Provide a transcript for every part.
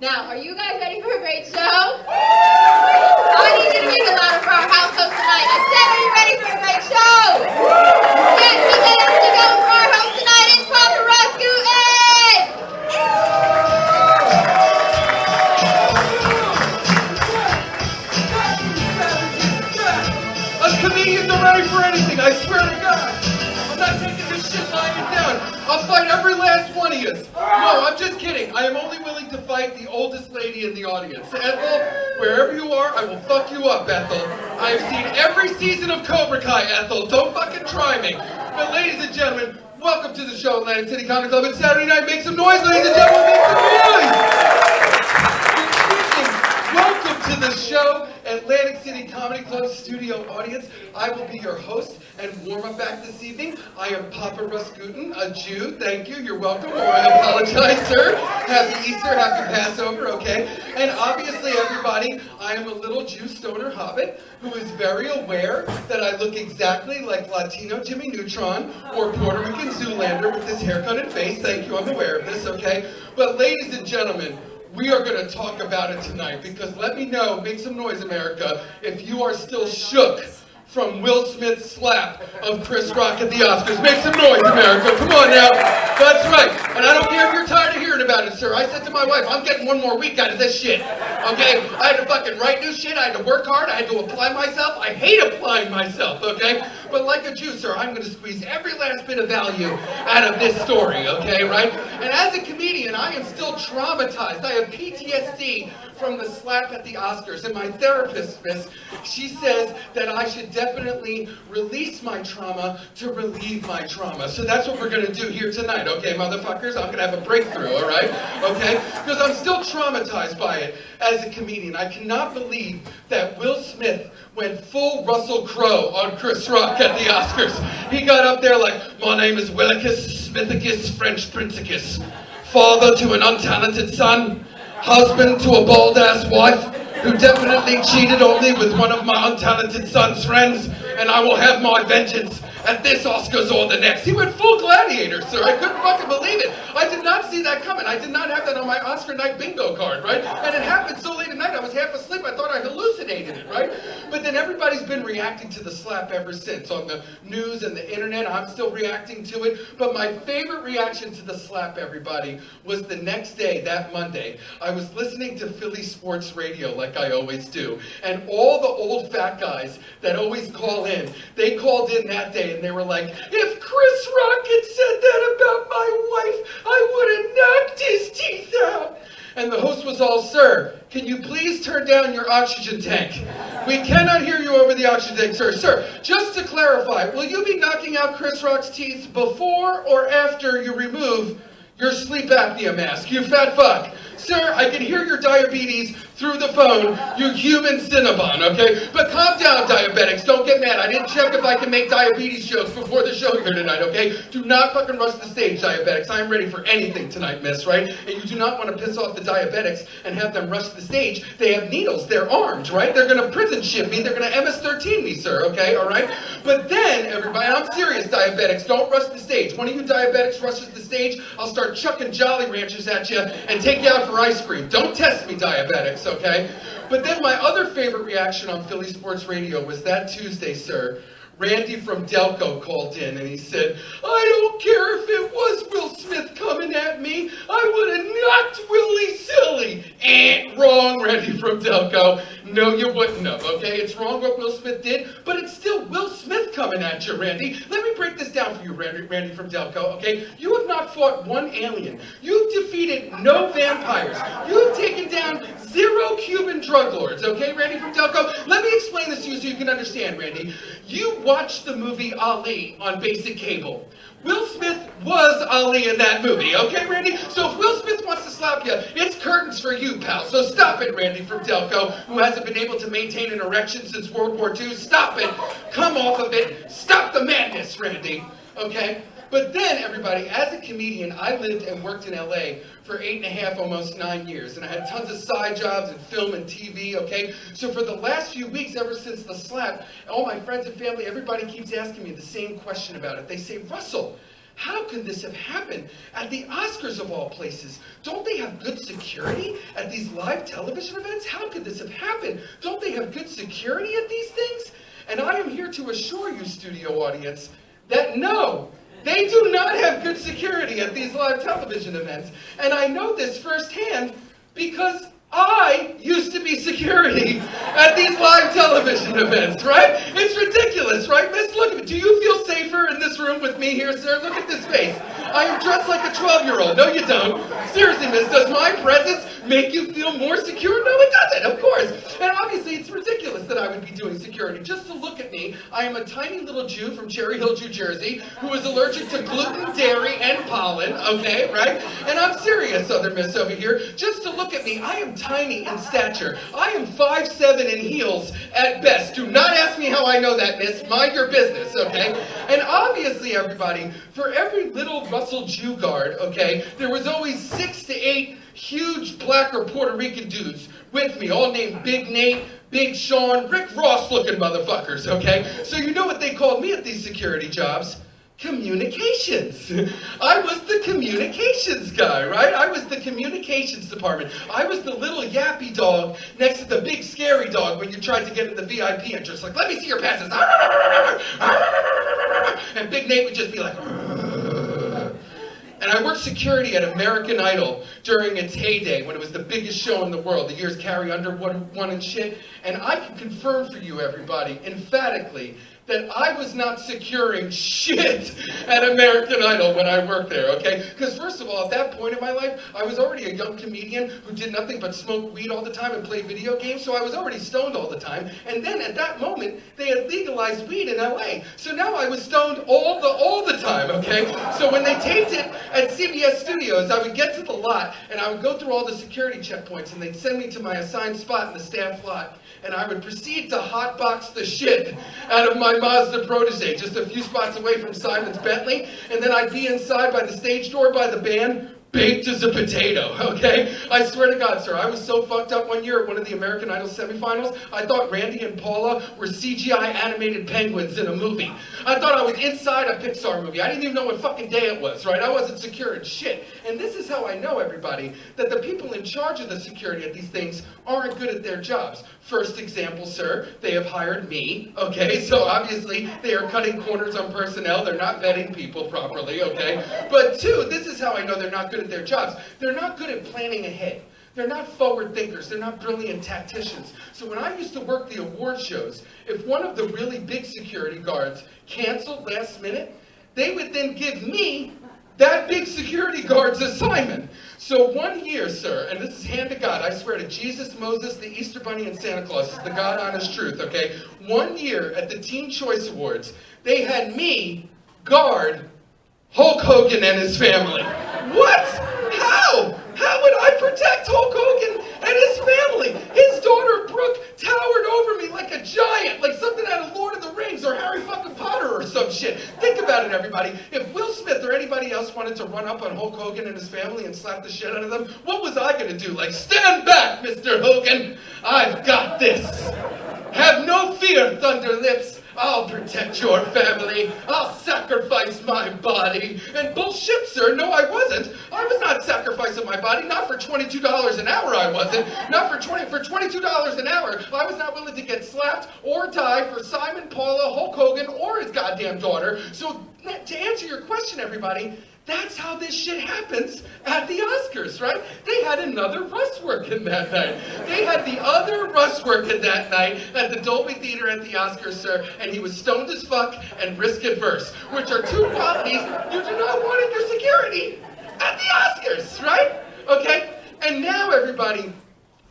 Now, are you guys ready for a great show? I need you to make it louder for our house host tonight. I said, are you ready for a great show? Yes, so let's go for our host tonight. It's Papa RUS GUTIN! Us comedians are ready for anything, I swear to God. I'm not taking this shit lying down. I'll fight every last one of you. No, I'm just kidding. I am only willing to fight the oldest lady in the audience. Ethel, wherever you are, I will fuck you up, Ethel. I have seen every season of Cobra Kai, Ethel. Don't fucking try me. But ladies and gentlemen, welcome to the show, Atlantic City Comedy Club. It's Saturday night. Make some noise, ladies and gentlemen. Make some noise. Welcome to the show, Atlantic City Comedy Club studio audience. I will be your host and warm-up act this evening. I am Papa RUS GUTIN, a Jew. Thank you. You're welcome. Or I apologize, sir. Happy Easter, happy Passover, okay? And obviously, everybody, I am a little Jew stoner hobbit who is very aware that I look exactly like Latino Jimmy Neutron or Puerto Rican Zoolander with this haircut and face. Thank you. I'm aware of this, okay? But ladies and gentlemen, we are going to talk about it tonight because let me know, make some noise, America, if you are still shook from Will Smith's slap of Chris Rock at the Oscars. Make some noise, America. Come on now. That's right. And I don't care if you're tired of hearing about it, sir. I said to my wife, I'm getting one more week out of this shit. Okay? I had to fucking write new shit. I had to work hard. I had to apply myself. I hate applying myself, okay? But like a Jew, sir, I'm going to squeeze every last bit of value out of this story, okay, right? And as a comedian, I am still traumatized. I have PTSD from the slap at the Oscars. And my therapist, miss, she says that I should definitely release my trauma to relieve my trauma. So that's what we're going to do here tonight, okay, motherfuckers? I'm going to have a breakthrough, all right? Okay? Because I'm still traumatized by it as a comedian. I cannot believe that Will Smith went full Russell Crowe on Chris Rock at the Oscars. He got up there like, my name is Willicus Smithicus French Princicus, father to an untalented son, husband to a bald-ass wife, who definitely cheated on me with one of my untalented son's friends, and I will have my vengeance at this Oscars or the next. He went full gladiator, sir. I couldn't fucking believe it. I did not see that coming. I did not have that on my Oscar night bingo card, right? And it happened so late at night, I was half asleep. I thought I hallucinated it, right? But then everybody's been reacting to the slap ever since on the news and the internet. I'm still reacting to it. But my favorite reaction to the slap, everybody, was the next day, that Monday. I was listening to Philly sports radio like I always do. And all the old fat guys that always call in, they called in that day and they were like, if Chris Rock had said that about my wife, I would have knocked his teeth out. And the host was all, sir, can you please turn down your oxygen tank? We cannot hear you over the oxygen tank, sir. Sir, just to clarify, will you be knocking out Chris Rock's teeth before or after you remove your sleep apnea mask, you fat fuck? Sir, I can hear your diabetes through the phone, you human Cinnabon, okay? But calm down, diabetics. Don't get mad. I didn't check if I can make diabetes jokes before the show here tonight, okay? Do not fucking rush the stage, diabetics. I am ready for anything tonight, miss, right? And you do not want to piss off the diabetics and have them rush the stage. They have needles. They're armed, right? They're going to prison ship me. They're going to MS-13 me, sir, okay? All right? But then, everybody, and I'm serious, diabetics, don't rush the stage. One of you diabetics rushes the stage, I'll start chucking Jolly Ranchers at you and take you out for ice cream. Don't test me, diabetics, okay? But then my other favorite reaction on Philly Sports Radio was that Tuesday, sir. Randy from Delco called in and he said, I don't care if it was Will Smith coming at me, I would have knocked Willie silly. Wrong, Randy from Delco. No, you wouldn't have, okay? It's wrong what Will Smith did, but it's still Will Smith coming at you, Randy. Let me break this down for you, Randy from Delco, okay? You have not fought one alien. You've defeated no vampires. You've taken down 0 Cuban drug lords, okay, Randy from Delco? Let me explain this to you so you can understand, Randy. You watched the movie Ali on basic cable. Will Smith was Ali in that movie, okay, Randy? So if Will Smith wants to slap you, it's curtains for you, pal. So stop it, Randy from Delco, who hasn't been able to maintain an erection since World War II. Stop it. Come off of it. Stop the madness, Randy, okay? But then, everybody, as a comedian, I lived and worked in LA for 8.5, almost 9 years. And I had tons of side jobs in film and TV, okay? So for the last few weeks, ever since the slap, all my friends and family, everybody keeps asking me the same question about it. They say, Russell, how could this have happened at the Oscars of all places? Don't they have good security at these live television events? How could this have happened? Don't they have good security at these things? And I am here to assure you, studio audience, that no, they do not have good security at these live television events. And I know this firsthand because I used to be security at these live television events, right? It's ridiculous, right, miss? Look at me. Do you feel safer in this room with me here, sir? Look at this face. I am dressed like a 12-year-old. No, you don't. Seriously, miss, does my presence make you feel more secure? No, it doesn't, of course. And obviously, it's ridiculous that I would be doing security. Just to look at me, I am a tiny little Jew from Cherry Hill, New Jersey, who is allergic to gluten, dairy, and pollen, okay, right? And I'm serious, Southern Miss over here. Just to look at me, I am tiny in stature. I am 5'7" in heels at best. Do not ask me how I know that, miss. Mind your business, okay? And obviously, everybody, for every little Russell Jew guard, okay, there was always 6 to 8 huge black or Puerto Rican dudes with me, all named Big Nate, Big Sean, Rick Ross looking motherfuckers, okay? So you know what they called me at these security jobs? Communications. I was the communications guy, right? I was the communications department. I was the little yappy dog next to the big scary dog when you tried to get in the VIP entrance. Like, let me see your passes. And Big Nate would just be like, and I worked security at American Idol during its heyday when it was the biggest show in the world. The years Carrie Underwood won and shit. And I can confirm for you, everybody, emphatically, that I was not securing shit at American Idol when I worked there, okay? Because first of all, at that point in my life, I was already a young comedian who did nothing but smoke weed all the time and play video games, so I was already stoned all the time. And then at that moment, they had legalized weed in LA. So now I was stoned all the time, okay? So when they taped it at CBS Studios, I would get to the lot and I would go through all the security checkpoints and they'd send me to my assigned spot in the staff lot. And I would proceed to hotbox the shit out of my Mazda Protege, just a few spots away from Simon's Bentley. And then I'd be inside by the stage door by the band, baked as a potato, okay? I swear to God, sir, I was so fucked up one year at one of the American Idol semifinals, I thought Randy and Paula were CGI animated penguins in a movie. I thought I was inside a Pixar movie. I didn't even know what fucking day it was, right? I wasn't secure in shit. And this is how I know, everybody, that the people in charge of the security at these things aren't good at their jobs. First example, sir, they have hired me, okay? So obviously, they are cutting corners on personnel. They're not vetting people properly, okay? But two, this is how I know they're not good at their jobs. They're not good at planning ahead. They're not forward thinkers. They're not brilliant tacticians. So when I used to work the award shows, if one of the really big security guards canceled last minute, they would then give me that big security guard's assignment. So one year, sir, and this is hand to God, I swear to Jesus, Moses, the Easter Bunny, and Santa Claus, it's the God honest truth, okay? One year at the Teen Choice Awards, they had me guard Hulk Hogan and his family. What? How? How would I protect Hulk Hogan and his family? His daughter Brooke towered over me like a giant, like something out of Lord of the Rings or Harry fucking Potter or some shit. Think about it, everybody. If Will Smith or anybody else wanted to run up on Hulk Hogan and his family and slap the shit out of them, what was I gonna do? Like, stand back, Mr. Hogan. I've got this. Have no fear, Thunder Lips. I'll protect your family. I'll sacrifice my body. And bullshit, sir. No, I wasn't. I was not sacrificing my body. Not for $22 an hour, I wasn't. Not for $22 an hour. I was not willing to get slapped or die for Simon, Paula, Hulk Hogan, or his goddamn daughter. So to answer your question, everybody, that's how this shit happens at the Oscars, right? They had another Russ working that night. They had the other Russ working that night at the Dolby Theater at the Oscars, sir, and he was stoned as fuck and risk adverse, which are two qualities you do not want in your security at the Oscars, right? Okay? And now, everybody,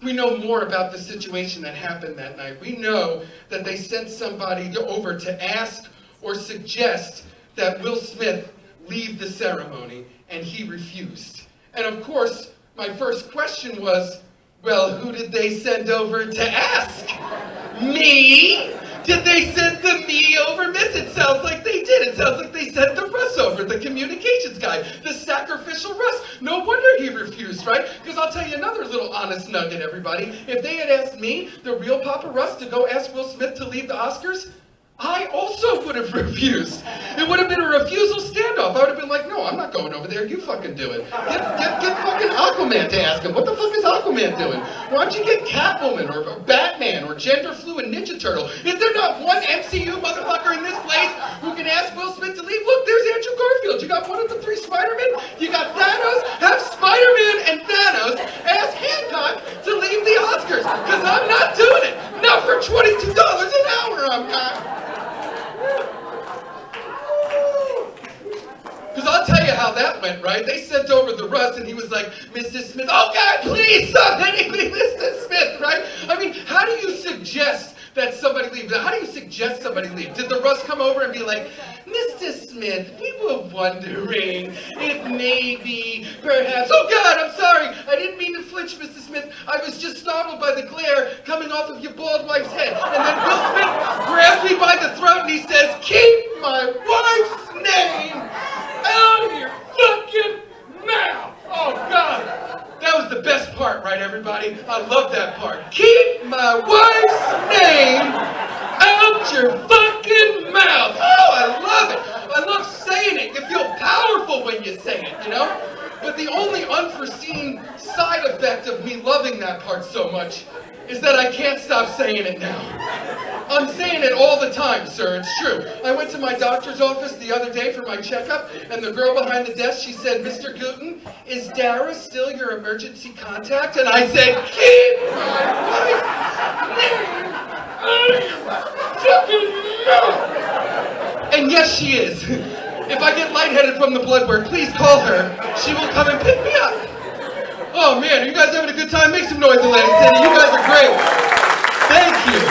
we know more about the situation that happened that night. We know that they sent somebody over to ask or suggest that Will Smith leave the ceremony, and he refused. And of course, my first question was, well, who did they send over to ask? Me? Did they send the me over, miss? It sounds like they did. It sounds like they sent the Russ over, the communications guy, the sacrificial Russ. No wonder he refused, right? Because I'll tell you another little honest nugget, everybody. If they had asked me, the real Papa Russ, to go ask Will Smith to leave the Oscars, I also would have refused. It would have been a refusal standoff. I would have been like, no, I'm not going over there. You fucking do it. Get fucking Aquaman to ask him. What the fuck is Aquaman doing? Why don't you get Catwoman or Batman or gender fluid Ninja Turtle? Is there not one MCU motherfucker in this place who can ask Will Smith to leave? Look, there's Andrew Garfield. You got one of the 3 Spider-Men. You got Thanos. Have Spider-Man and Thanos ask Hancock to leave the Oscars. Because I'm not doing it. Not for $22 an hour, I'm not. Because I'll tell you how that went, right? They sent over the RUS and he was like, Mr. Smith, oh God, please, somebody, Mr. Smith, right? I mean, how do you suggest that somebody leave? How do you suggest somebody leave? Did the RUS come over and be like, Mr. Smith, we were wondering if maybe, perhaps, oh God, I'm sorry, I didn't mean to flinch, Mr. Smith. I was just startled by the glare coming off of your bald wife's head. And then Will Smith grabs me by the throat and he says, keep my wife's name out of your fucking mouth! Oh God! That was the best part, right everybody? I love that part. Keep my wife's name out your fucking mouth! Oh, I love it! I love saying it. You feel powerful when you say it, you know? But the only unforeseen side effect of me loving that part so much is that I can't stop saying it now. I'm saying it all the time, sir, it's true. I went to my doctor's office the other day for my checkup, and the girl behind the desk, she said, Mr. Gutin, is Dara still your emergency contact? And I said, keep my wife's name out of your fucking mouth! And yes, she is. If I get lightheaded from the blood work, please call her. She will come and pick me up. Oh man, are you guys having a good time? Make some noise, Atlantic City. You guys are great. Thank you.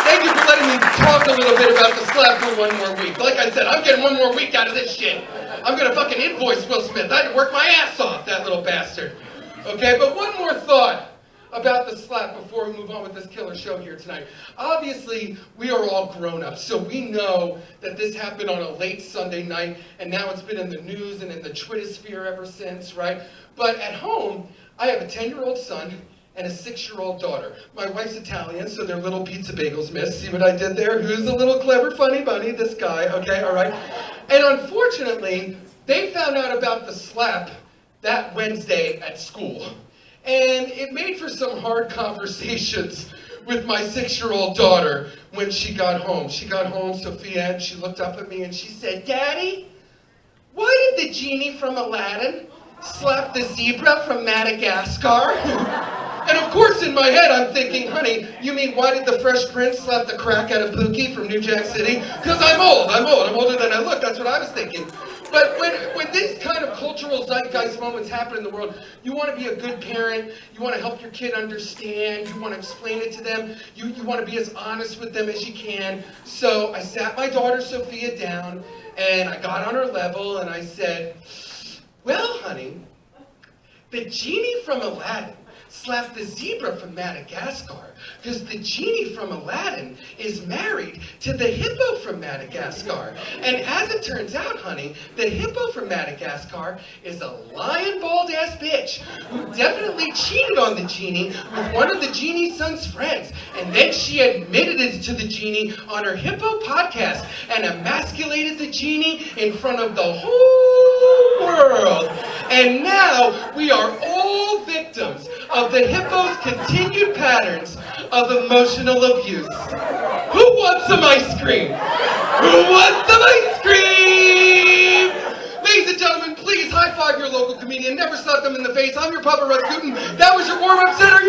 Thank you for letting me talk a little bit about the slap for one more week. Like I said, I'm getting one more week out of this shit. I'm gonna fucking invoice Will Smith. I had to work my ass off, that little bastard. Okay, but one more thought about the slap before we move on with this killer show here tonight. Obviously, we are all grown-ups, so we know that this happened on a late Sunday night, and now it's been in the news and in the Twitter sphere ever since, right? But at home, I have a 10-year-old son and a 6-year-old daughter. My wife's Italian, so they're little pizza bagels, miss. See what I did there? Who's a little clever, funny bunny? This guy, okay, all right? And unfortunately, they found out about the slap that Wednesday at school. And it made for some hard conversations with my 6-year-old daughter when she got home. She got home, Sophia, and she looked up at me and she said, Daddy, why did the genie from Aladdin slap the zebra from Madagascar? And of course in my head I'm thinking, honey, you mean why did the Fresh Prince slap the crack out of Pookie from New Jack City? Because I'm older than I look, that's what I was thinking. But when these kind of cultural zeitgeist moments happen in the world, you want to be a good parent, you want to help your kid understand, you want to explain it to them, you want to be as honest with them as you can. So I sat my daughter Sophia down, and I got on her level, and I said, well, honey, the genie from Aladdin slapped the zebra from Madagascar because the genie from Aladdin is married to the hippo from Madagascar. And as it turns out, honey, the hippo from Madagascar is a lion bald ass bitch who definitely cheated on the genie with one of the genie's son's friends. And then she admitted it to the genie on her hippo podcast and emasculated the genie in front of the whole world. And now we are all victims of the hippo's continued patterns of emotional abuse. Who wants some ice cream? Who wants some ice cream? Ladies and gentlemen, please high five your local comedian. Never slap them in the face. I'm your Papa RUS Gutin. That was your warm-up center.